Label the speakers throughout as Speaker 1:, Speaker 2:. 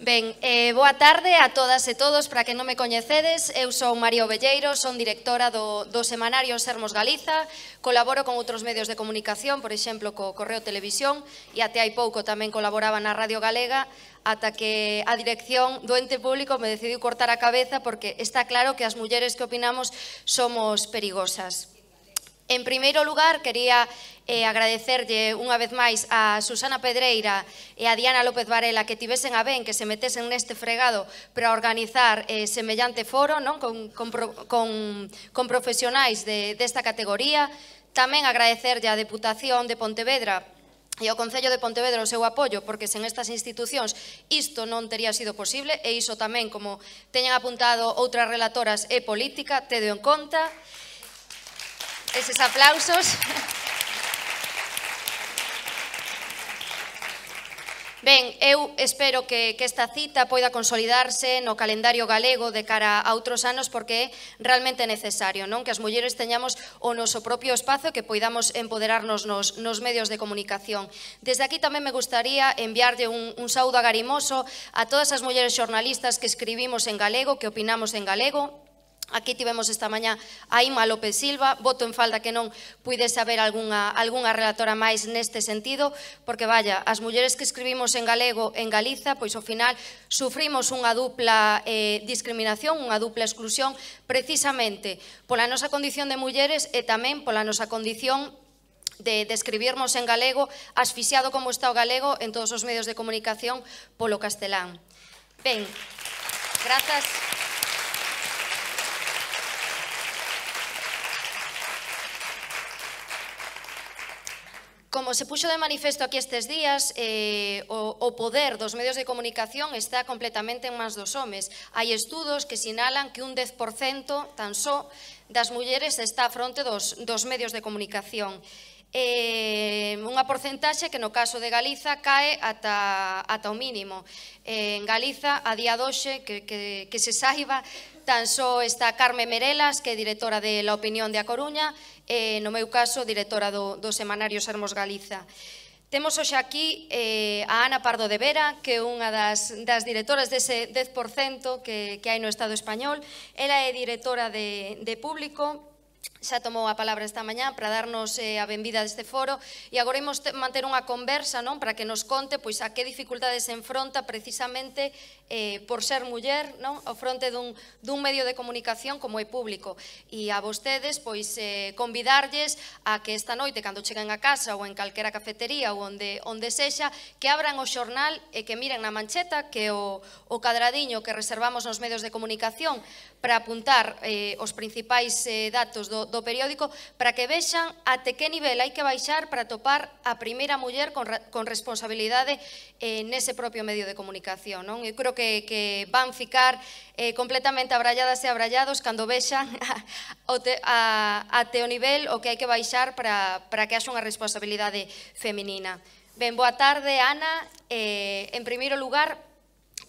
Speaker 1: Ben, boa tarde a todas e todos. Para que non me coñecedes, eu sou María Ovelleiro, son directora do semanario Sermos Galiza, colaboro con outros medios de comunicación, por exemplo, co Correo Televisión, e até hai pouco tamén colaboraba na Radio Galega, ata que a dirección do ente público me decidiu cortar a cabeza porque está claro que as mulleres que opinamos somos perigosas. En primeiro lugar, quería agradecerlle unha vez máis a Susana Pedreira e a Diana López Varela que tivesen a ben que se metesen neste fregado para organizar semellante foro con profesionais desta categoría. Tamén agradecerlle á Deputación de Pontevedra e ao Concello de Pontevedra o seu apoio, porque sen estas institucións isto non tería sido posible, e iso tamén, como teñen apuntado outras relatoras, é política, tedo en conta. Eses aplausos. Ben, eu espero que esta cita poida consolidarse no calendario galego de cara a outros anos porque é realmente necesario, non? Que as mulleres teñamos o noso propio espazo e que poidamos empoderarnos nos medios de comunicación. Desde aquí tamén me gustaría enviarlle un saúdo agarimoso a todas as mulleres xornalistas que escribimos en galego, que opinamos en galego. Aquí tivemos esta mañá a Inma López Silva, voto en falta que non puidese haber algunha relatora máis neste sentido, porque, vaya, as mulleres que escribimos en galego en Galiza, pois ao final sufrimos unha dupla discriminación, unha dupla exclusión, precisamente pola nosa condición de mulleres e tamén pola nosa condición de escribirmos en galego, asfixiado como está o galego en todos os medios de comunicación polo castelán. Ben, grazas. Como se puxo de manifesto aquí estes días, o poder dos medios de comunicación está completamente en mans dos homes. Hai estudos que sinalan que un 10% tan só das mulleres está a fronte dos medios de comunicación. Unha porcentaxe que no caso de Galiza cae ata o mínimo. En Galiza, a día doxe, que se saiba, tan só está Carme Merelas, que é directora de La Opinión de A Coruña, e no meu caso, directora do semanario Sermos Galiza. Temos hoxe aquí a Ana Pardo de Vera, que é unha das directoras dese 10% que hai no Estado español. Ela é directora de Público, xa tomou a palabra esta mañá para darnos a benvida deste foro e agora imos manter unha conversa para que nos conte a que dificultades se enfronta precisamente por ser muller ao fronte dun medio de comunicación como é Público. E a vostedes convidarlles a que esta noite, cando cheguen a casa ou en calquera cafetería ou onde sexa, que abran o xornal e que miren na mancheta, que é o cadradiño que reservamos nos medios de comunicación para apuntar os principais datos do periódico, para que vexan até que nivel hai que baixar para topar a primeira muller con responsabilidade nese propio medio de comunicación. Eu creo que van ficar completamente abralladas e abrallados cando vexan até o nivel o que hai que baixar para que haxa unha responsabilidade feminina. Ben, boa tarde, Ana. En primeiro lugar,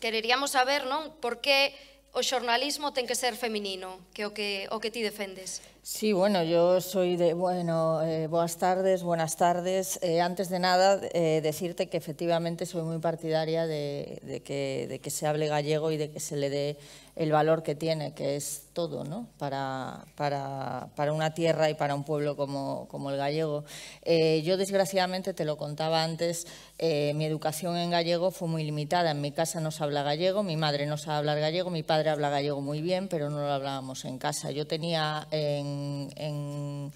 Speaker 1: quereríamos saber por que o xornalismo ten que ser feminino, que é o que ti defendes.
Speaker 2: Sí, bueno, yo soy de, buenas tardes. Antes de nada, decirte que efectivamente soy muy partidaria de que se hable gallego y de que se le dé el valor que tiene, que es todo, ¿no? Para una tierra y para un pueblo como el gallego. Yo, desgraciadamente, te lo contaba antes, mi educación en gallego fue muy limitada. En mi casa no se habla gallego, mi madre no sabe hablar gallego, mi padre habla gallego muy bien, pero no lo hablábamos en casa. Yo tenía en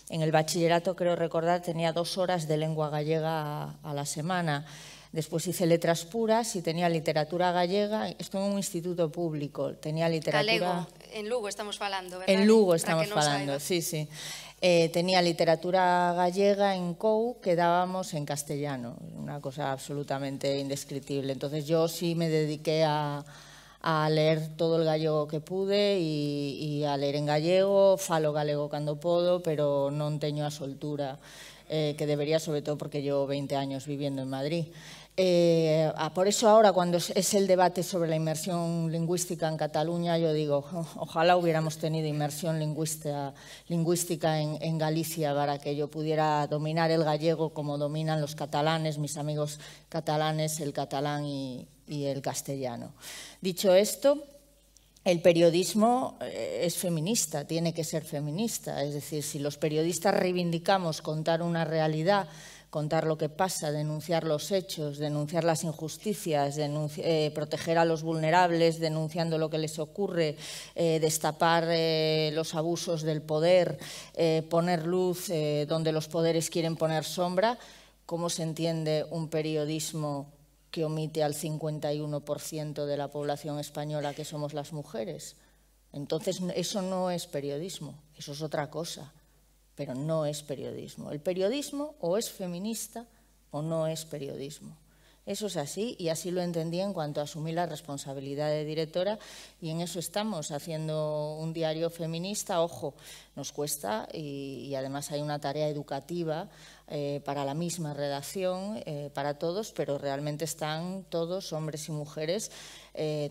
Speaker 2: el bachillerato, creo recordar, tenía 2 horas de lengua gallega a la semana. Después hice letras puras y tenía literatura gallega. Estuve en un instituto público, tenía literatura...
Speaker 1: Galego, en Lugo estamos falando, ¿verdad?
Speaker 2: En Lugo estamos falando, sí, sí. Tenía literatura gallega en COU que dábamos en castellano, una cosa absolutamente indescriptible. Entonces yo sí me dediqué a leer todo el gallego que pude e a ler en gallego, falo galego cando podo, pero non teño a soltura que debería, sobre todo porque llevo 20 años viviendo en Madrid. Por eso ahora, cuando es el debate sobre la inmersión lingüística en Cataluña, yo digo, ojalá hubiéramos tenido inmersión lingüística en Galicia para que yo pudiera dominar el gallego como dominan los catalanes, mis amigos catalanes, el catalán y el castellano. Dicho esto, el periodismo es feminista, tiene que ser feminista. Es decir, si los periodistas reivindicamos contar una realidad, contar lo que pasa, denunciar los hechos, denunciar las injusticias, proteger a los vulnerables, denunciando lo que les ocurre, destapar los abusos del poder, poner luz donde los poderes quieren poner sombra, ¿cómo se entiende un periodismo que omite al 51% de la población española, que somos las mujeres? Entonces, eso no es periodismo, eso es otra cosa, pero no es periodismo. El periodismo o es feminista o no es periodismo. Eso es así, y así lo entendí en cuanto asumí la responsabilidad de directora, y en eso estamos, haciendo un diario feminista. Ojo, nos cuesta, y además hay una tarea educativa para la misma redacción, para todos, pero realmente están todos, hombres y mujeres,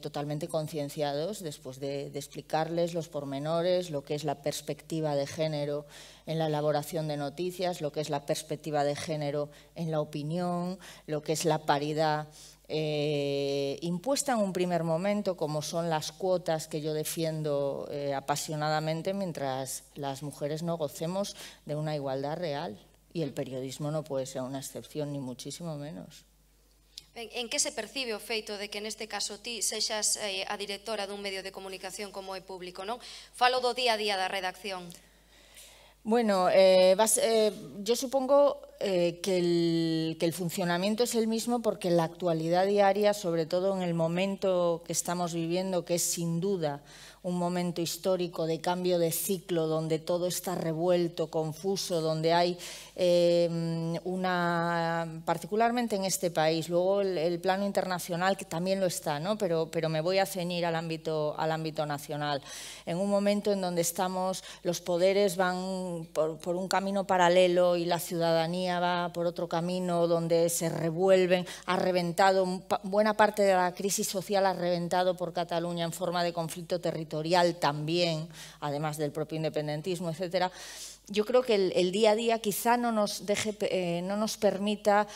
Speaker 2: totalmente concienciados después de explicarles los pormenores, lo que es la perspectiva de género en la elaboración de noticias, lo que es la perspectiva de género en la opinión, lo que es la paridad impuesta en un primer momento, como son las cuotas que yo defiendo apasionadamente, mientras las mujeres no gocemos de una igualdad real. Y el periodismo no puede ser una excepción, ni muchísimo menos.
Speaker 1: En que se percibe o feito de que neste caso ti sexas a directora dun medio de comunicación como é público, non? Falo do día a día da redacción.
Speaker 2: Bueno, yo supongo que el funcionamiento es el mismo, porque en la actualidad diaria, sobre todo en el momento que estamos viviendo, que es sin duda un momento histórico de cambio de ciclo, donde todo está revuelto, confuso, donde hay particularmente en este país, luego el plano internacional, que también lo está, ¿no? Pero me voy a ceñir al ámbito nacional. En un momento en donde los poderes van por un camino paralelo y la ciudadanía va por otro camino, donde se revuelven, ha reventado, buena parte de la crisis social ha reventado por Cataluña en forma de conflicto territorial también, además del propio independentismo, etcétera. Yo creo que el día a día quizá no nos permita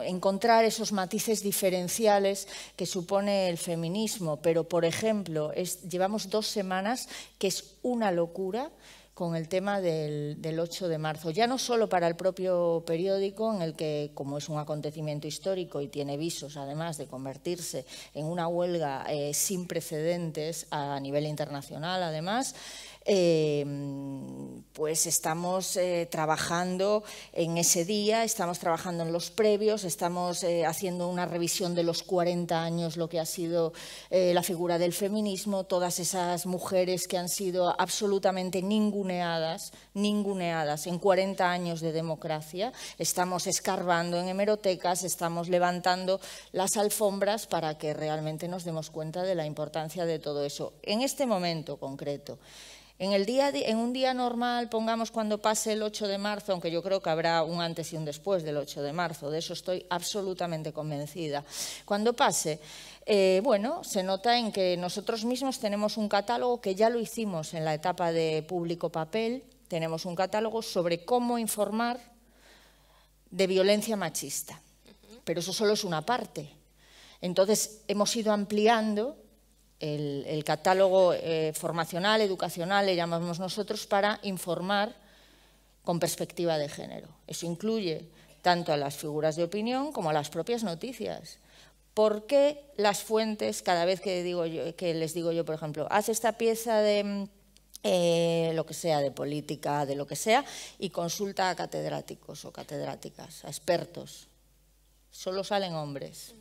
Speaker 2: encontrar esos matices diferenciales que supone el feminismo, pero, por ejemplo, llevamos 2 semanas que es una locura con el tema del 8 de marzo, ya no solo para el propio periódico, en el que, como es un acontecimiento histórico y tiene visos, además, de convertirse en una huelga sin precedentes a nivel internacional, además, pues estamos trabajando en ese día, estamos trabajando en los previos, estamos haciendo una revisión de los 40 años, lo que ha sido la figura del feminismo, todas esas mujeres que han sido absolutamente ninguneadas en 40 años de democracia. Estamos escarbando en hemerotecas, estamos levantando las alfombras para que realmente nos demos cuenta de la importancia de todo eso. En este momento concreto, en un día normal, pongamos cuando pase el 8 de marzo, aunque yo creo que habrá un antes y un después del 8 de marzo, de eso estoy absolutamente convencida. Cuando pase, bueno, se nota en que nosotros mismos tenemos un catálogo, que ya lo hicimos en la etapa de público papel, tenemos un catálogo sobre cómo informar de violencia machista, pero eso solo es una parte. Entonces, hemos ido ampliando el catálogo formacional, educacional, le llamamos nosotros, para informar con perspectiva de género. Eso incluye tanto a las figuras de opinión como a las propias noticias. ¿Por qué las fuentes, cada vez que les digo yo, por ejemplo, haz esta pieza de lo que sea, de política, de lo que sea, y consulta a catedráticos o catedráticas, a expertos? Solo salen hombres.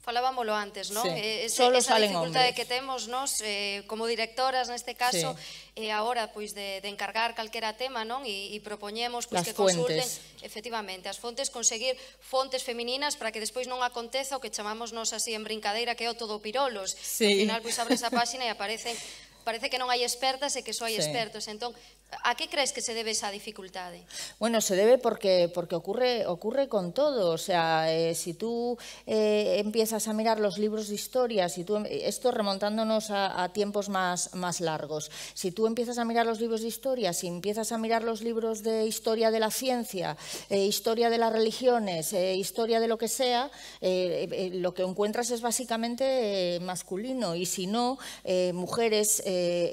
Speaker 1: Falábamoslo antes, non?
Speaker 2: Sí, solo
Speaker 1: esa
Speaker 2: salen
Speaker 1: dificultade
Speaker 2: hombres
Speaker 1: que temos nos como directoras neste caso,
Speaker 2: sí,
Speaker 1: a hora pois de encargar calquera tema, non? E propoñemos pois
Speaker 2: las
Speaker 1: que consulten
Speaker 2: fuentes,
Speaker 1: efectivamente as fontes, conseguir fontes femininas para que despois non aconteza o que chamamos nos así en brincadeira, que é o todo pirolos.
Speaker 2: sí.
Speaker 1: Ao final pois abres a páxina e aparecen parece que non hai expertas e que só hai expertos. Entón, a que crees que se debe esa dificultade?
Speaker 2: Bueno, se debe porque ocurre con todo. O sea, si tú empiezas a mirar los libros de historia, esto remontándonos a tiempos más largos, si tú empiezas a mirar los libros de historia, si empiezas a mirar los libros de historia de la ciencia, historia de las religiones, historia de lo que sea, lo que encuentras es básicamente masculino, y si no, mujeres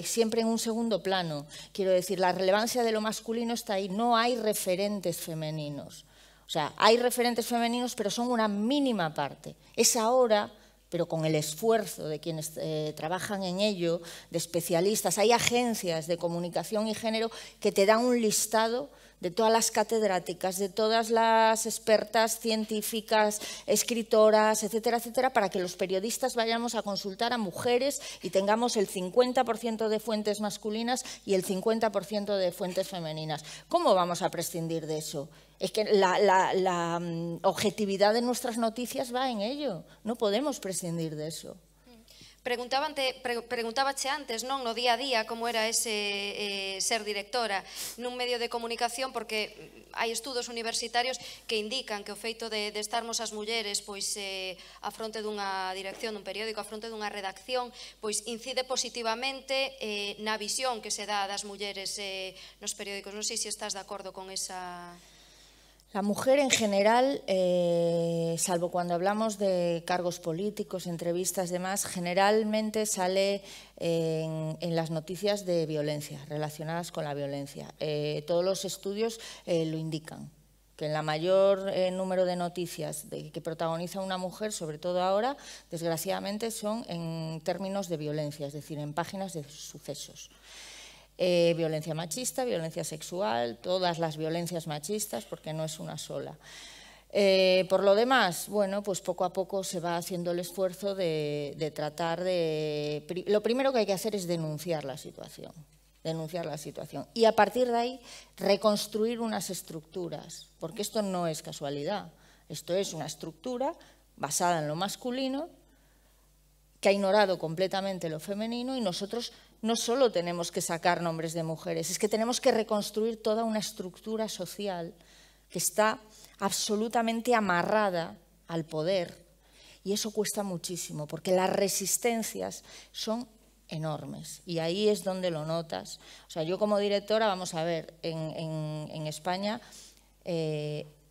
Speaker 2: siempre en un segundo plano. Quiero decir, la relevancia de lo masculino está ahí, no hay referentes femeninos. O sea, hay referentes femeninos, pero son una mínima parte. Es ahora, pero con el esfuerzo de quienes trabajan en ello, de especialistas. Hay agencias de comunicación y género que te dan un listado de todas las catedráticas, de todas las expertas científicas, escritoras, etcétera, etcétera, para que los periodistas vayamos a consultar a mujeres y tengamos el 50% de fuentes masculinas y el 50% de fuentes femeninas. ¿Cómo vamos a prescindir de eso? Es que la objetividad de nuestras noticias va en ello. No podemos prescindir de eso.
Speaker 1: Preguntábache antes, non, no día a día, como era ese ser directora nun medio de comunicación, porque hai estudos universitarios que indican que o feito de estarmos as mulleres pois a fronte dunha dirección dun periódico, a fronte dunha redacción, pois incide positivamente na visión que se dá das mulleres nos periódicos. Non sei se estás de acordo con esa...
Speaker 2: La mujer en general, salvo cuando hablamos de cargos políticos, entrevistas y demás, generalmente sale en las noticias de violencia, relacionadas con la violencia. Todos los estudios lo indican, que en la mayor número de noticias que protagoniza una mujer, sobre todo ahora, desgraciadamente son en términos de violencia, es decir, en páginas de sucesos. Violencia machista, violencia sexual, todas las violencias machistas, porque no es una sola. Por lo demás, bueno, pues poco a poco se va haciendo el esfuerzo de tratar de... Lo primero que hay que hacer es denunciar la situación, y a partir de ahí reconstruir unas estructuras, porque esto no es casualidad, esto es una estructura basada en lo masculino que ha ignorado completamente lo femenino, y nosotros no solo tenemos que sacar nombres de mujeres, es que tenemos que reconstruir toda una estructura social que está absolutamente amarrada al poder, y eso cuesta muchísimo, porque las resistencias son enormes, y ahí es donde lo notas. O sea, yo como directora, vamos a ver, en España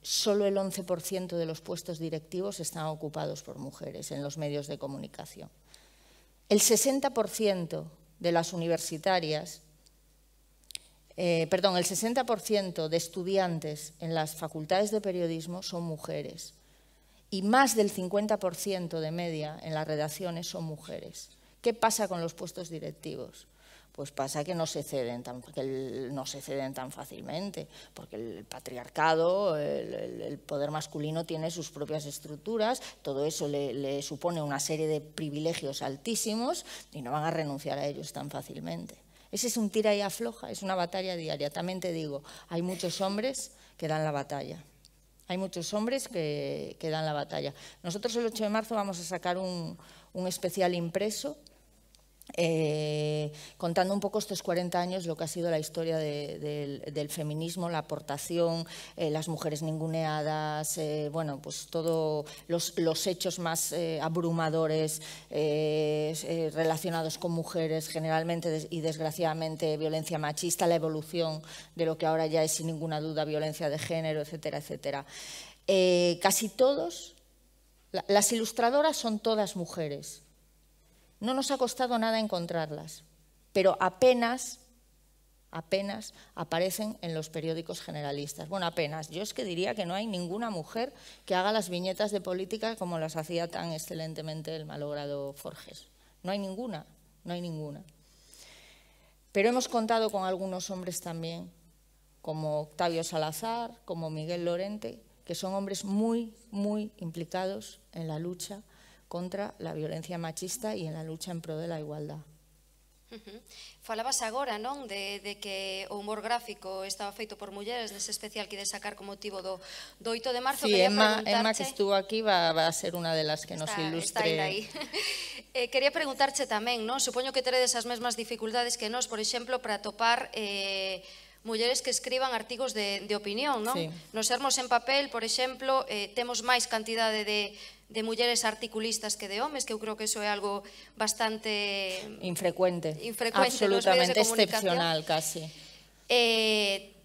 Speaker 2: solo el 11% de los puestos directivos están ocupados por mujeres en los medios de comunicación. El 60% de las universitarias, el 60% de estudiantes en las facultades de periodismo son mujeres, y más del 50% de media en las redacciones son mujeres. ¿Qué pasa con los puestos directivos? Pues pasa que no se ceden tan fácilmente, porque el patriarcado, el poder masculino tiene sus propias estructuras, todo eso le supone una serie de privilegios altísimos y no van a renunciar a ellos tan fácilmente. Ese es un tira y afloja, es una batalla diaria. También te digo, hay muchos hombres que dan la batalla. Hay muchos hombres que dan la batalla. Nosotros el 8 de marzo vamos a sacar un especial impreso contando un poco estos 40 años, lo que ha sido la historia del feminismo, la aportación, las mujeres ninguneadas, bueno, pues todos los hechos más abrumadores relacionados con mujeres, generalmente y desgraciadamente violencia machista, la evolución de lo que ahora ya es sin ninguna duda violencia de género, etcétera, etcétera. Casi todos, las ilustradoras son todas mujeres. No nos ha costado nada encontrarlas, pero apenas aparecen en los periódicos generalistas. Bueno, apenas. Yo es que diría que no hay ninguna mujer que haga las viñetas de política como las hacía tan excelentemente el malogrado Forges. No hay ninguna, no hay ninguna. Pero hemos contado con algunos hombres también, como Octavio Salazar, como Miguel Lorente, que son hombres muy, muy implicados en la lucha contra la violencia machista y en la lucha en pro de la igualdad.
Speaker 1: Falabas agora, non, de que o humor gráfico estaba feito por mulleres, nese especial que de sacar con motivo do 8 de marzo.
Speaker 2: Sí, Emma, que estuvo aquí, va a ser unha de las que nos ilustre.
Speaker 1: Está aí. Quería preguntarche tamén, non? Supoño que teredes as mesmas dificultades que nós, por exemplo, para topar mulleres que escriban artigos de opinión, non?
Speaker 2: Sí.
Speaker 1: Nos Sermos en Papel, por exemplo, temos máis cantidade de mulleres articulistas que de homes, que eu creo que iso é algo bastante
Speaker 2: infrecuente
Speaker 1: absolutamente
Speaker 2: excepcional, casi.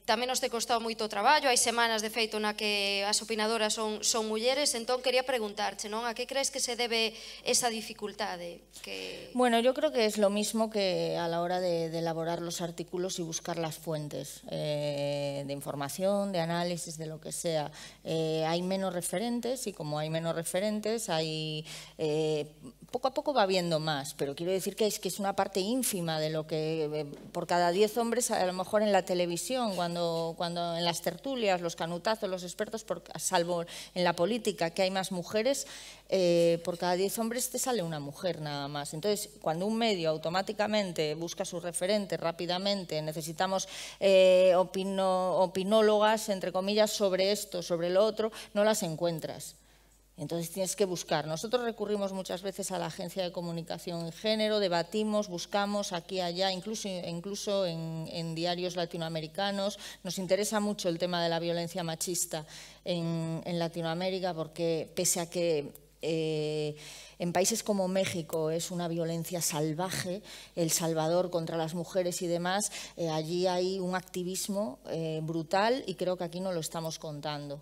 Speaker 1: Tamén nos te costado moito traballo, hai semanas de feito na que as opinadoras son mulleres, entón quería preguntarche, non? A que crees que se debe esa dificultade?
Speaker 2: Bueno, yo creo que es lo mismo que a la hora de elaborar los artículos y buscar las fuentes de información, de análisis, de lo que sea. Hay menos referentes y como hay menos referentes, hay poco a poco va habiendo más, pero quiero decir que es una parte ínfima de lo que por cada 10 hombres, a lo mejor en la televisión, cuando en las tertulias, los canutazos, los expertos, salvo en la política, que hay más mujeres, por cada 10 hombres te sale una mujer nada más. Entonces, cuando un medio automáticamente busca sus referentes rápidamente, necesitamos opinólogas, entre comillas, sobre esto, sobre lo otro, no las encuentras. Entonces tienes que buscar. Nosotros recurrimos muchas veces a la Agencia de Comunicación en Género, debatimos, buscamos aquí y allá, incluso en diarios latinoamericanos. Nos interesa mucho el tema de la violencia machista en Latinoamérica porque pese a que en países como México es una violencia salvaje, El Salvador contra las mujeres y demás, allí hay un activismo brutal y creo que aquí no lo estamos contando.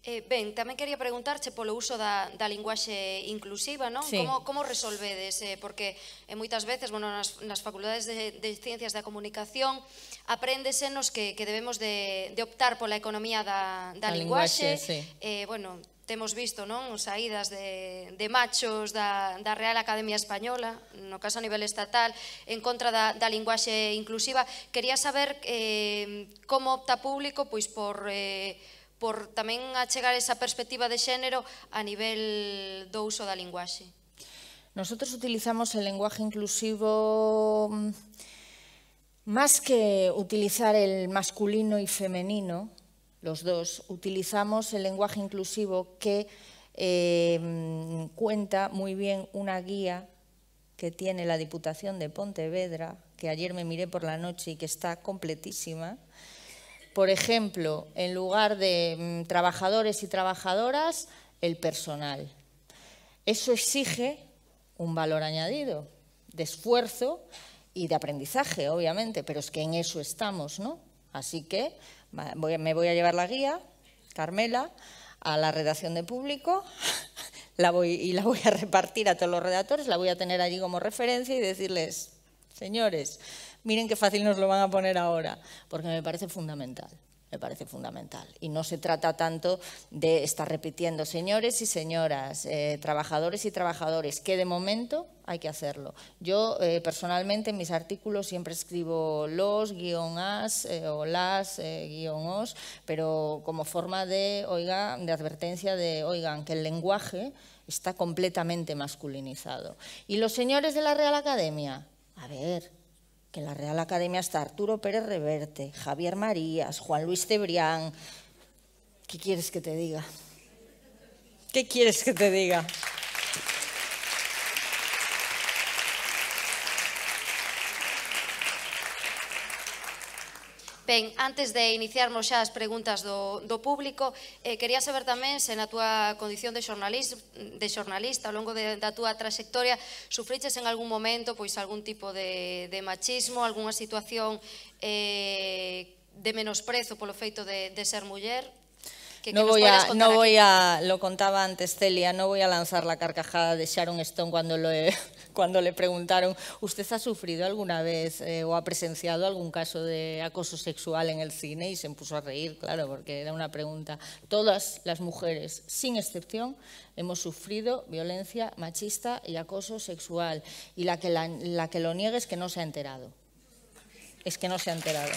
Speaker 1: Ben, tamén quería preguntarche polo uso da linguaxe inclusiva, non?
Speaker 2: Sí.
Speaker 1: Como resolvedes? Porque moitas veces, nas facultades de Ciencias da Comunicación apréndesenos que debemos de optar pola economía da linguaxe.
Speaker 2: Sí.
Speaker 1: Temos visto, non, saídas de machos da Real Academia Española, no caso a nivel estatal, en contra da linguaxe inclusiva. Quería saber como opta público pois por tamén achegar esa perspectiva de xénero a nivel do uso da linguaxe.
Speaker 2: Nosotros utilizamos el lenguaje inclusivo más que utilizar el masculino y femenino, los dos, utilizamos el lenguaje inclusivo que cuenta muy bien una guía que tiene la Diputación de Pontevedra, que ayer me miré por la noche y que está completísima. Por ejemplo, en lugar de trabajadores y trabajadoras, el personal. Eso exige un valor añadido de esfuerzo y de aprendizaje, obviamente, pero es que en eso estamos, ¿no? Así que me voy a llevar la guía, Carmela, a la redacción de Público la voy a repartir a todos los redactores, la voy a tener allí como referencia y decirles, señores, miren qué fácil nos lo van a poner ahora, porque me parece fundamental. Y no se trata tanto de estar repitiendo señores y señoras, trabajadores y trabajadores, que de momento hay que hacerlo. Yo personalmente en mis artículos siempre escribo los, -as o las, -os, pero como forma de advertencia de, oigan, que el lenguaje está completamente masculinizado. ¿Y los señores de la Real Academia? A ver, que en la Real Academia está Arturo Pérez Reverte, Javier Marías, Juan Luis Cebrián. ¿Qué quieres que te diga? ¿Qué quieres que te diga?
Speaker 1: Ben, antes de iniciarmos xa as preguntas do público, quería saber tamén se na túa condición de xornalista ao longo da túa trayectoria sufriches en algún momento pois algún tipo de machismo, algunha situación de menosprezo polo feito de ser muller.
Speaker 2: Lo contaba antes Celia, no voy a lanzar la carcajada de Sharon Stone cuando le preguntaron, ¿usted ha sufrido alguna vez o ha presenciado algún caso de acoso sexual en el cine? Y se puso a reír, claro, porque era una pregunta. Todas las mujeres, sin excepción, hemos sufrido violencia machista y acoso sexual. Y la que lo niegue es que no se ha enterado. Es que no se ha enterado.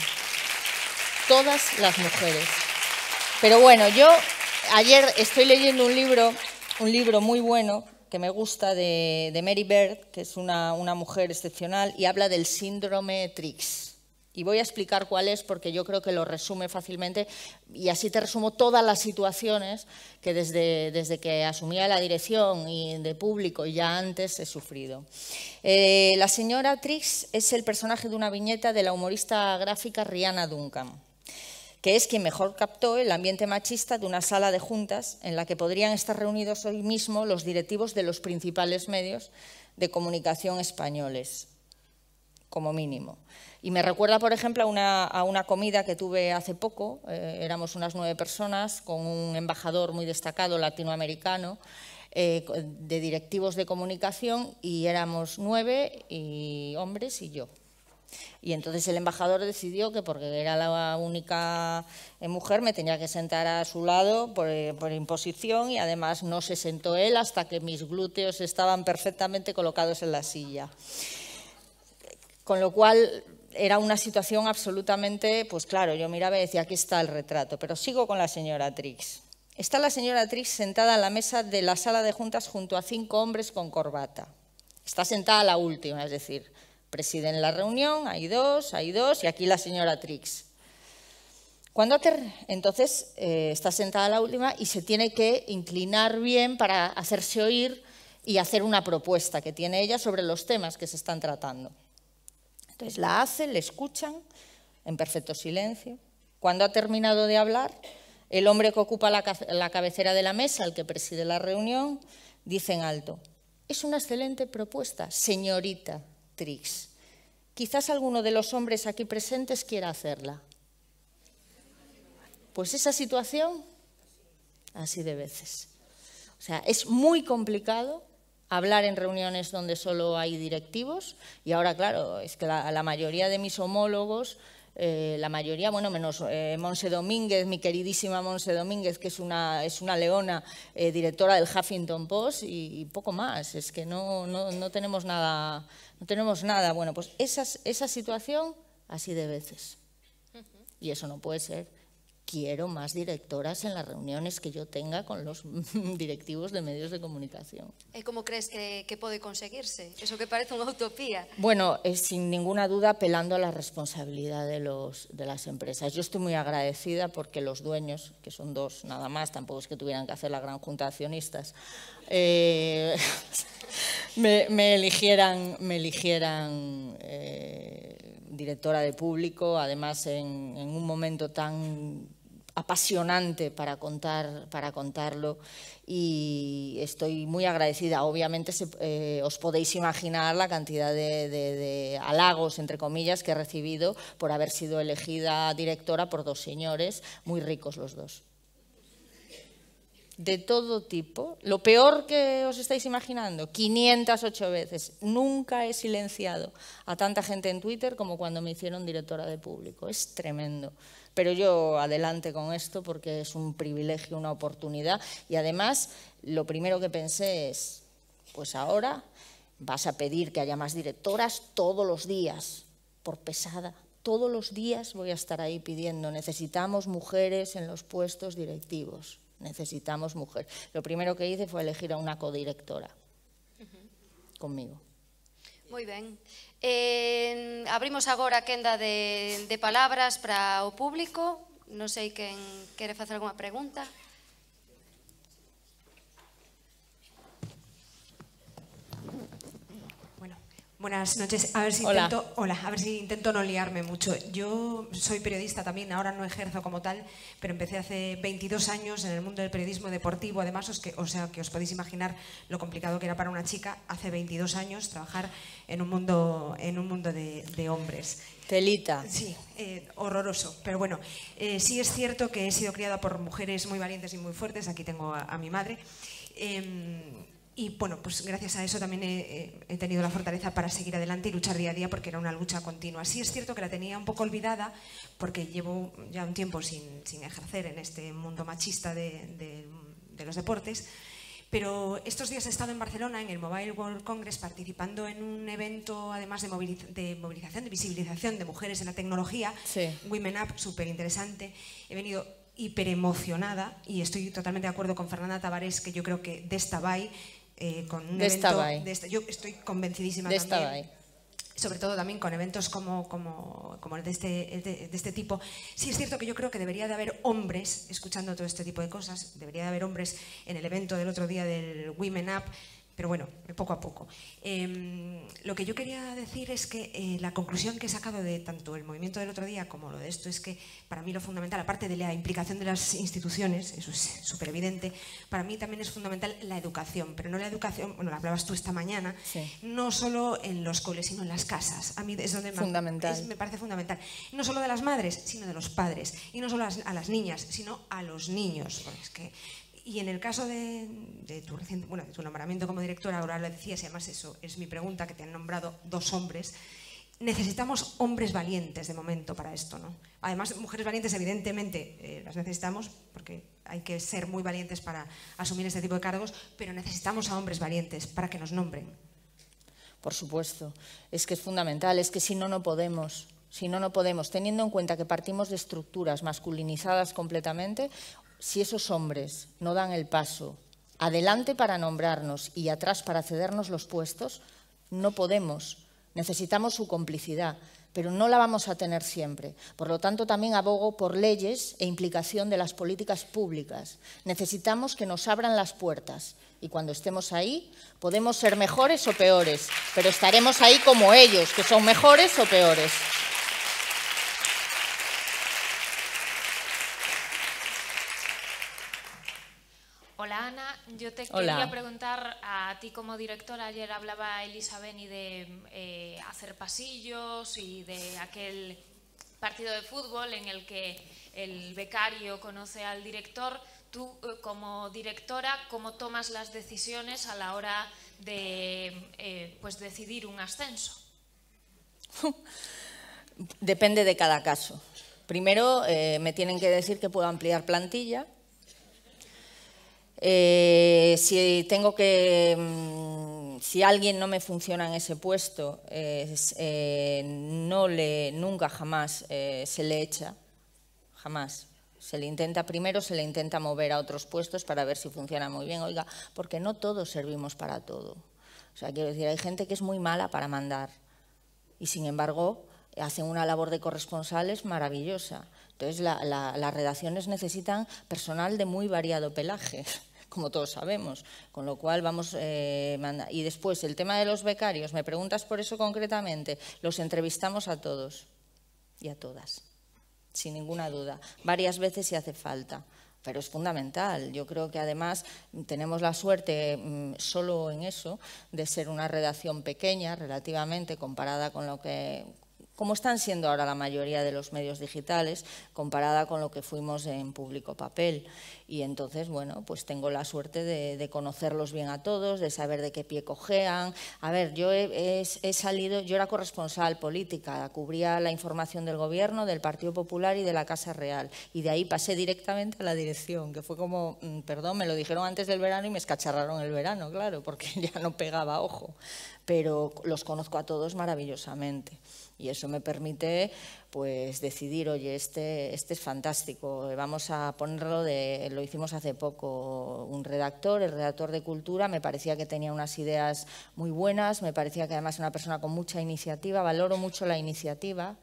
Speaker 2: Todas las mujeres. Pero bueno, yo ayer estoy leyendo un libro muy bueno que me gusta de Mary Bird, que es una mujer excepcional, y habla del síndrome Trix. Y voy a explicar cuál es, porque yo creo que lo resume fácilmente, y así te resumo todas las situaciones que desde que asumía la dirección y de público y ya antes he sufrido. La señora Trix es el personaje de una viñeta de la humorista gráfica Rihanna Duncan, que es quien mejor captó el ambiente machista de una sala de juntas en la que podrían estar reunidos hoy mismo los directivos de los principales medios de comunicación españoles, como mínimo. Y me recuerda, por ejemplo, a una comida que tuve hace poco, éramos unas 9 personas, con un embajador muy destacado latinoamericano, de directivos de comunicación, y éramos 9 hombres y yo. Y entonces el embajador decidió que, porque era la única mujer, me tenía que sentar a su lado por imposición, y además no se sentó él hasta que mis glúteos estaban perfectamente colocados en la silla. Con lo cual era una situación absolutamente, pues claro, yo miraba y decía, aquí está el retrato, pero sigo con la señora Trix. Está la señora Trix sentada en la mesa de la sala de juntas junto a 5 hombres con corbata. Está sentada la última, es decir, presiden la reunión, hay dos, y aquí la señora Trix. Entonces está sentada la última y se tiene que inclinar bien para hacerse oír y hacer una propuesta que tiene ella sobre los temas que se están tratando. Entonces la hace, le escuchan en perfecto silencio. Cuando ha terminado de hablar, el hombre que ocupa la cabecera de la mesa, el que preside la reunión, dice en alto: es una excelente propuesta, señorita Trix. Quizás alguno de los hombres aquí presentes quiera hacerla. Pues esa situación, así de veces. O sea, es muy complicado hablar en reuniones donde solo hay directivos, y ahora, claro, es que la mayoría de mis homólogos, la mayoría, bueno, menos Monse Domínguez, mi queridísima Monse Domínguez, que es una leona, directora del Huffington Post, y poco más, es que no tenemos nada, Bueno, pues esa situación, así de veces. Y eso no puede ser. Quiero más directoras en las reuniones que yo tenga con los directivos de medios de comunicación.
Speaker 1: ¿Y cómo crees que puede conseguirse? Eso que parece una utopía.
Speaker 2: Bueno, sin ninguna duda apelando a la responsabilidad de las empresas. Yo estoy muy agradecida porque los dueños, que son 2 nada más, tampoco es que tuvieran que hacer la gran junta de accionistas, me eligieran directora de público, además en un momento tan apasionante para contarlo, y estoy muy agradecida. Obviamente os podéis imaginar la cantidad de halagos, entre comillas, que he recibido por haber sido elegida directora por 2 señores muy ricos los 2. De todo tipo. Lo peor que os estáis imaginando, 508 veces. Nunca he silenciado a tanta gente en Twitter como cuando me hicieron directora de público. Es tremendo. Pero yo adelante con esto porque es un privilegio, una oportunidad. Y además, lo primero que pensé es, pues ahora vas a pedir que haya más directoras todos los días, por pesada. Todos los días voy a estar ahí pidiendo, necesitamos mujeres en los puestos directivos. Necesitamos mujeres. Lo primero que hice fue elegir a una codirectora conmigo.
Speaker 1: Moi ben. Abrimos agora a quenda de palabras para o público. Non sei quen quere facer alguna pregunta.
Speaker 3: Buenas noches. A ver si intento no liarme mucho. Yo soy periodista también, ahora no ejerzo como tal, pero empecé hace 22 años en el mundo del periodismo deportivo. Además, o sea, que os podéis imaginar lo complicado que era para una chica hace 22 años trabajar en un mundo de hombres.
Speaker 2: Telita.
Speaker 3: Sí, horroroso. Pero bueno, sí es cierto que he sido criada por mujeres muy valientes y muy fuertes. Aquí tengo a mi madre. Y bueno, pues gracias a eso también he tenido la fortaleza para seguir adelante y luchar día a día, porque era una lucha continua. Sí es cierto que la tenía un poco olvidada porque llevo ya un tiempo sin ejercer en este mundo machista de los deportes, pero estos días he estado en Barcelona en el Mobile World Congress participando en un evento además de movilización, de visibilización de mujeres en la tecnología, sí. Women Up, súper interesante. He venido hiper emocionada y estoy totalmente de acuerdo con Fernanda Tavares, que yo creo que d'esta vai con un
Speaker 2: de
Speaker 3: evento
Speaker 2: esta
Speaker 3: yo estoy convencidísima
Speaker 2: de
Speaker 3: también, sobre todo también con eventos como el de este tipo. Sí es cierto que yo creo que debería de haber hombres, escuchando todo este tipo de cosas, debería de haber hombres en el evento del otro día del Women Up, pero bueno, poco a poco. Lo que yo quería decir es que la conclusión que he sacado de tanto el movimiento del otro día como lo de esto es que para mí lo fundamental, aparte de la implicación de las instituciones, eso es súper evidente, para mí también es fundamental la educación, pero no la educación, bueno, la hablabas tú esta mañana,
Speaker 2: sí,
Speaker 3: no solo en los coles, sino en las casas. A mí es donde
Speaker 2: fundamental.
Speaker 3: me parece fundamental. No solo de las madres, sino de los padres. Y no solo a las niñas, sino a los niños. Porque es que, y en el caso de tu reciente, bueno, de tu nombramiento como directora, ahora lo decías, y además eso es mi pregunta, que te han nombrado 2 hombres. Necesitamos hombres valientes de momento para esto, ¿no? Además, mujeres valientes evidentemente las necesitamos, porque hay que ser muy valientes para asumir este tipo de cargos, pero necesitamos a hombres valientes para que nos nombren.
Speaker 2: Por supuesto, es que es fundamental, es que si no, no podemos. Si no, no podemos. Teniendo en cuenta que partimos de estructuras masculinizadas completamente, si esos hombres no dan el paso adelante para nombrarnos y atrás para cedernos los puestos, no podemos. Necesitamos su complicidad, pero no la vamos a tener siempre. Por lo tanto, también abogo por leyes e implicación de las políticas públicas. Necesitamos que nos abran las puertas y cuando estemos ahí podemos ser mejores o peores, pero estaremos ahí como ellos, que son mejores o peores.
Speaker 4: Hola Ana, yo te
Speaker 2: Hola.
Speaker 4: quería preguntar a ti como directora. Ayer hablaba Elisa Beni de hacer pasillos y de aquel partido de fútbol en el que el becario conoce al director. Tú como directora, ¿cómo tomas las decisiones a la hora de pues decidir un ascenso?
Speaker 2: Depende de cada caso. Primero me tienen que decir que puedo ampliar plantilla. Si alguien no me funciona en ese puesto, nunca jamás se le echa, jamás. Se le intenta mover a otros puestos para ver si funciona muy bien. Oiga, porque no todos servimos para todo. O sea, quiero decir, hay gente que es muy mala para mandar y sin embargo hacen una labor de corresponsales maravillosa. Entonces las redacciones necesitan personal de muy variado pelaje, como todos sabemos, con lo cual vamos y después el tema de los becarios, me preguntas por eso concretamente, los entrevistamos a todos y a todas, sin ninguna duda, varias veces si hace falta, pero es fundamental. Yo creo que además tenemos la suerte, solo en eso, de ser una redacción pequeña relativamente comparada con lo que, como están siendo ahora la mayoría de los medios digitales, comparada con lo que fuimos en Público Papel. Y entonces, bueno, pues tengo la suerte de conocerlos bien a todos, de saber de qué pie cojean. A ver, yo he salido, yo era corresponsal política, cubría la información del Gobierno, del Partido Popular y de la Casa Real. Y de ahí pasé directamente a la dirección, que fue como, perdón, me lo dijeron antes del verano y me escacharraron el verano, claro, porque ya no pegaba ojo. Pero los conozco a todos maravillosamente. Y eso me permite pues decidir, oye, este es fantástico, vamos a ponerlo lo hicimos hace poco, el redactor de Cultura, me parecía que tenía unas ideas muy buenas, me parecía que además era una persona con mucha iniciativa, valoro mucho la iniciativa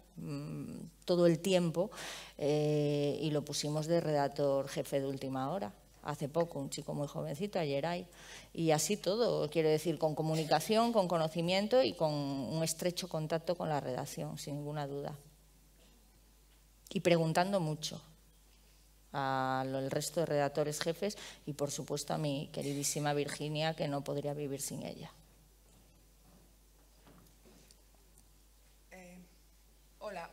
Speaker 2: todo el tiempo y lo pusimos de redactor jefe de última hora. Hace poco, un chico muy jovencito, ayer hay. Y así todo, quiero decir, con comunicación, con conocimiento y con un estrecho contacto con la redacción, sin ninguna duda. Y preguntando mucho al resto de redactores jefes y, por supuesto, a mi queridísima Virginia, que no podría vivir sin ella.
Speaker 5: Hola,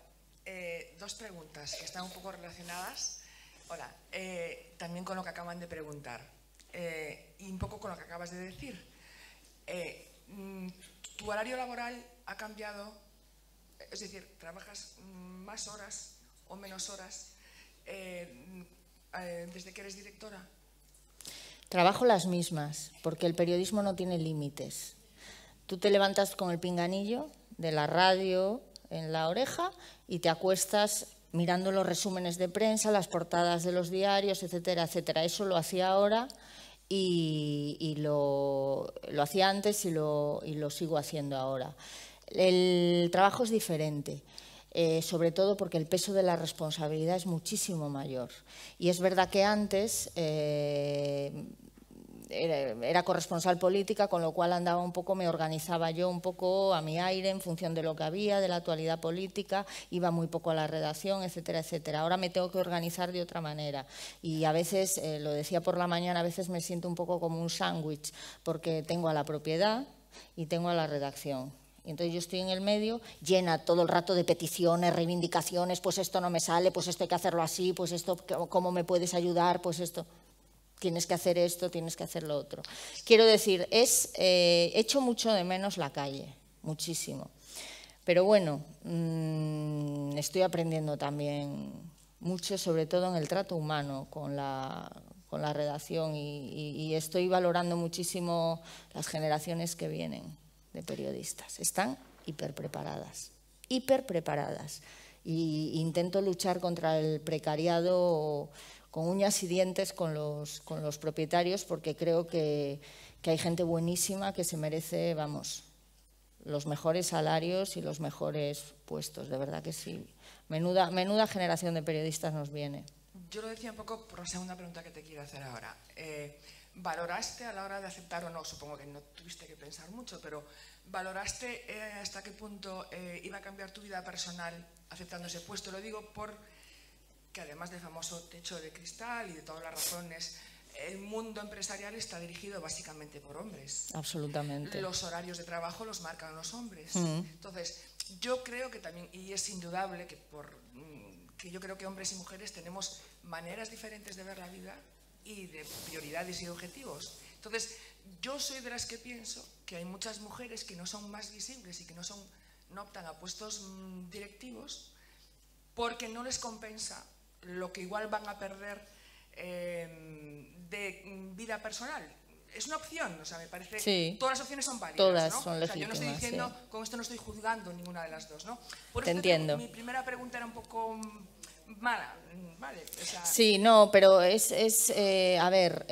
Speaker 5: 2 preguntas que están un poco relacionadas. Hola, también con lo que acaban de preguntar y un poco con lo que acabas de decir. ¿Tu horario laboral ha cambiado? Es decir, ¿trabajas más horas o menos horas desde que eres directora?
Speaker 2: Trabajo las mismas, porque el periodismo no tiene límites. Tú te levantas con el pinganillo de la radio en la oreja y te acuestas mirando los resúmenes de prensa, las portadas de los diarios, etcétera, etcétera. Eso lo hacía ahora y lo hacía antes y lo sigo haciendo ahora. El trabajo es diferente. Sobre todo porque el peso de la responsabilidad es muchísimo mayor. Y es verdad que antes era corresponsal política, con lo cual andaba un poco, me organizaba yo un poco a mi aire en función de lo que había, de la actualidad política, iba muy poco a la redacción, etcétera, etcétera. Ahora me tengo que organizar de otra manera y a veces, lo decía por la mañana, a veces me siento un poco como un sándwich porque tengo a la propiedad y tengo a la redacción. Y entonces yo estoy en el medio, llena todo el rato de peticiones, reivindicaciones, pues esto no me sale, pues esto hay que hacerlo así, pues esto, ¿cómo me puedes ayudar? Pues esto, tienes que hacer esto, tienes que hacer lo otro. Quiero decir, echo mucho de menos la calle, muchísimo. Pero bueno, estoy aprendiendo también mucho, sobre todo en el trato humano con la redacción y estoy valorando muchísimo las generaciones que vienen de periodistas. Están hiperpreparadas. Y intento luchar contra el precariado con uñas y dientes con los propietarios porque creo que hay gente buenísima que se merece, vamos, los mejores salarios y los mejores puestos, de verdad que sí. Menuda generación de periodistas nos viene.
Speaker 5: Yo lo decía un poco por la segunda pregunta que te quiero hacer ahora. ¿Valoraste a la hora de aceptar o no? Supongo que no tuviste que pensar mucho, pero ¿valoraste hasta qué punto iba a cambiar tu vida personal aceptando ese puesto? Lo digo porque además del famoso techo de cristal y de todas las razones, el mundo empresarial está dirigido básicamente por hombres.
Speaker 2: Absolutamente.
Speaker 5: Los horarios de trabajo los marcan los hombres. Entonces, yo creo que también, y es indudable que yo creo que hombres y mujeres tenemos maneras diferentes de ver la vida y de prioridades y objetivos. Entonces, yo soy de las que pienso que hay muchas mujeres que no son más visibles y que no optan a puestos directivos porque no les compensa lo que igual van a perder de vida personal. Es una opción, o sea, me parece,
Speaker 2: sí,
Speaker 5: todas las opciones son válidas,
Speaker 2: todas
Speaker 5: ¿no?
Speaker 2: son legítimas,
Speaker 5: yo no estoy diciendo,
Speaker 2: sí.
Speaker 5: Con esto no estoy juzgando ninguna de las dos, ¿no? Por
Speaker 2: Te
Speaker 5: eso
Speaker 2: entiendo.
Speaker 5: mi primera pregunta era un poco mala, ¿vale? O sea,
Speaker 2: sí, no, pero a ver,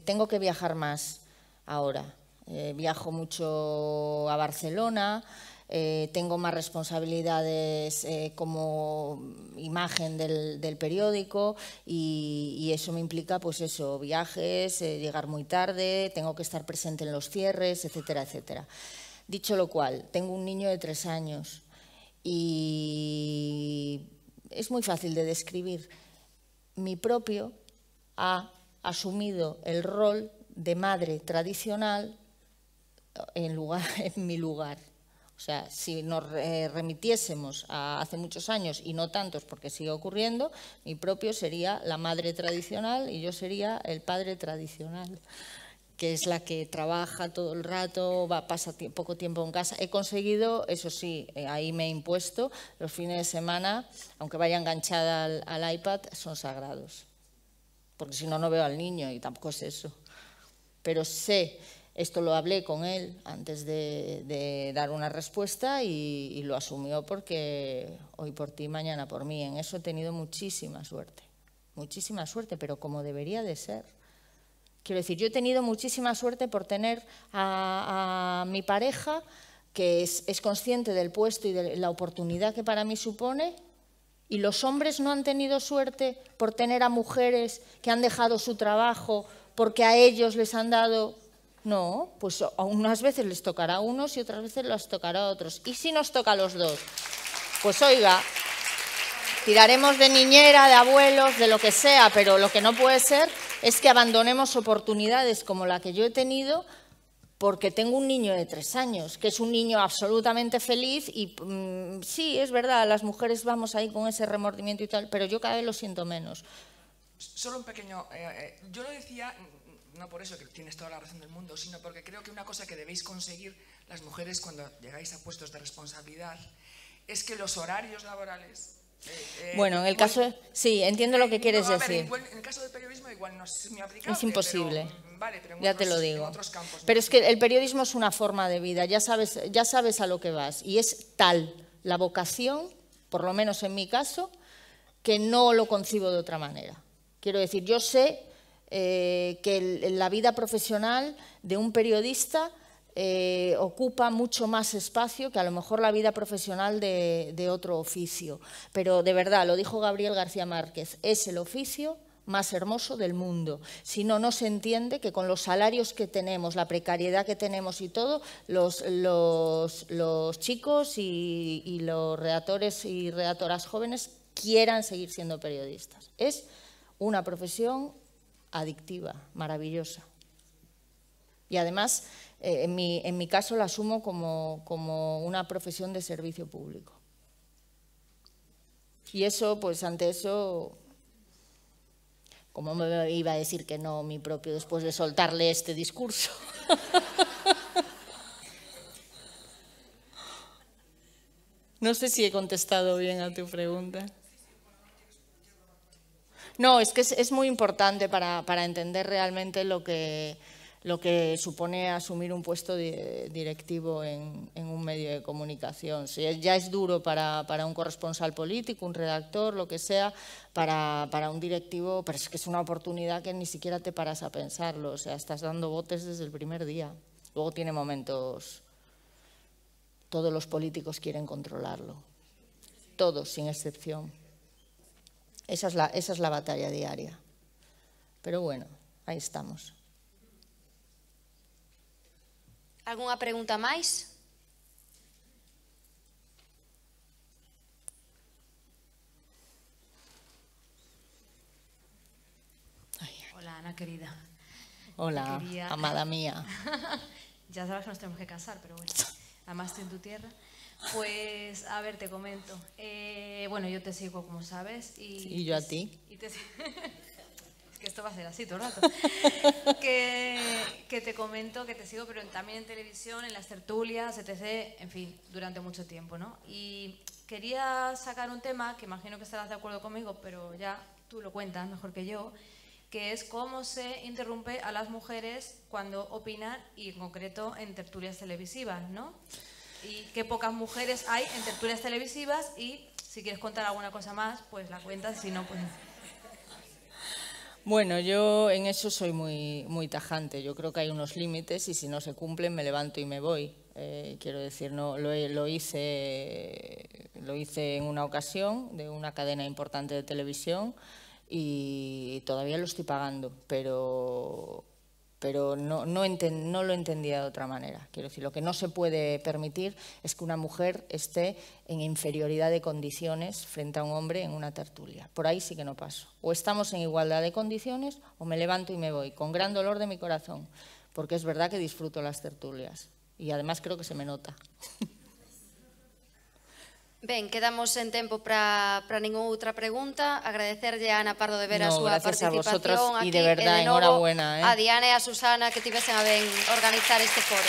Speaker 2: tengo que viajar más ahora. Viajo mucho a Barcelona, tengo más responsabilidades como imagen del periódico y eso me implica, pues eso, viajes, llegar muy tarde, tengo que estar presente en los cierres, etcétera, etcétera. Dicho lo cual, tengo un niño de 3 años y es muy fácil de describir. Mi propio ha asumido el rol de madre tradicional en mi lugar. O sea, si nos remitiésemos a hace muchos años, y no tantos porque sigue ocurriendo, mi propio sería la madre tradicional y yo sería el padre tradicional, que es la que trabaja todo el rato, pasa poco tiempo en casa. He conseguido, eso sí, ahí me he impuesto, los fines de semana, aunque vaya enganchada al iPad, son sagrados. Porque si no, no veo al niño y tampoco es eso. Pero sé, esto lo hablé con él antes de dar una respuesta y lo asumió porque hoy por ti, mañana por mí. En eso he tenido muchísima suerte, pero como debería de ser. Quiero decir, yo he tenido muchísima suerte por tener a mi pareja que es consciente del puesto y de la oportunidad que para mí supone, y los hombres no han tenido suerte por tener a mujeres que han dejado su trabajo porque a ellos les han dado... No, pues a unas veces les tocará a unos y otras veces les tocará a otros. ¿Y si nos toca a los dos? Pues oiga, tiraremos de niñera, de abuelos, de lo que sea, pero lo que no puede ser es que abandonemos oportunidades como la que yo he tenido porque tengo un niño de 3 años, que es un niño absolutamente feliz y sí, es verdad, las mujeres vamos ahí con ese remordimiento y tal, pero yo cada vez lo siento menos.
Speaker 5: Solo un pequeño... yo lo decía, no por eso que tienes toda la razón del mundo, sino porque creo que una cosa que debéis conseguir las mujeres cuando llegáis a puestos de responsabilidad es que los horarios laborales...
Speaker 2: bueno, en el caso... Sí, entiendo lo que quieres decir.
Speaker 5: En el caso del periodismo igual no es muy aplicable.
Speaker 2: Es imposible.
Speaker 5: Pero, vale, pero
Speaker 2: ya te lo digo.
Speaker 5: en otros campos,
Speaker 2: pero es que el periodismo es una forma de vida, ya sabes a lo que vas. Y es tal la vocación, por lo menos en mi caso, que no lo concibo de otra manera. Quiero decir, yo sé que la vida profesional de un periodista ocupa mucho más espacio que a lo mejor la vida profesional de otro oficio. Pero de verdad, lo dijo Gabriel García Márquez, es el oficio más hermoso del mundo. Si no, no se entiende que con los salarios que tenemos, la precariedad que tenemos y todo, los chicos y los redactores y redactoras jóvenes quieran seguir siendo periodistas. Es una profesión adictiva, maravillosa. Y además, en mi caso, la asumo como una profesión de servicio público. Y eso, pues ante eso, ¿cómo me iba a decir que no mi propio después de soltarle este discurso? No sé si he contestado bien a tu pregunta. No, es que es muy importante para entender realmente lo que supone asumir un puesto directivo en un medio de comunicación. Ya es duro para un corresponsal político, un redactor, lo que sea, para un directivo, pero es que es una oportunidad que ni siquiera te paras a pensarlo. O sea, estás dando botes desde el primer día. Luego tiene momentos, todos los políticos quieren controlarlo, todos, sin excepción. Esa es la batalla diaria. Pero bueno, ahí estamos.
Speaker 1: Algunha pregunta máis?
Speaker 6: Hola, Ana querida.
Speaker 2: Hola, amada mía.
Speaker 6: Ya sabes que nos tenemos que casar, pero bueno, además estoy en tu tierra. Pues, a ver, te comento. Bueno, yo te sigo, como sabes.
Speaker 2: Y yo a ti.
Speaker 6: Es que esto va a ser así todo el rato. que te comento, que te sigo, pero también en televisión, en las tertulias, etc., en fin, durante mucho tiempo, ¿no? Y quería sacar un tema, que imagino que estarás de acuerdo conmigo, pero ya tú lo cuentas mejor que yo, que es cómo se interrumpe a las mujeres cuando opinan, y en concreto en tertulias televisivas, ¿no? Y qué pocas mujeres hay en tertulias televisivas, y si quieres contar alguna cosa más, pues la cuentas, si no, pues...
Speaker 2: Bueno, yo en eso soy muy tajante. Yo creo que hay unos límites y si no se cumplen me levanto y me voy. Quiero decir, no, lo hice en una ocasión de una cadena importante de televisión y todavía lo estoy pagando, pero no lo entendía de otra manera. Quiero decir, lo que no se puede permitir es que una mujer esté en inferioridad de condiciones frente a un hombre en una tertulia. Por ahí sí que no paso. O estamos en igualdad de condiciones o me levanto y me voy, con gran dolor de mi corazón, porque es verdad que disfruto las tertulias y además creo que se me nota.
Speaker 1: Ben, quedamos en tempo para ninguna outra pregunta. Agradecerlle a Ana Pardo de ver a súa participación aquí
Speaker 2: y de verdad,
Speaker 1: e de novo
Speaker 2: enhorabuena,
Speaker 1: a Diana e a Susana que tivesen a ben organizar este foro.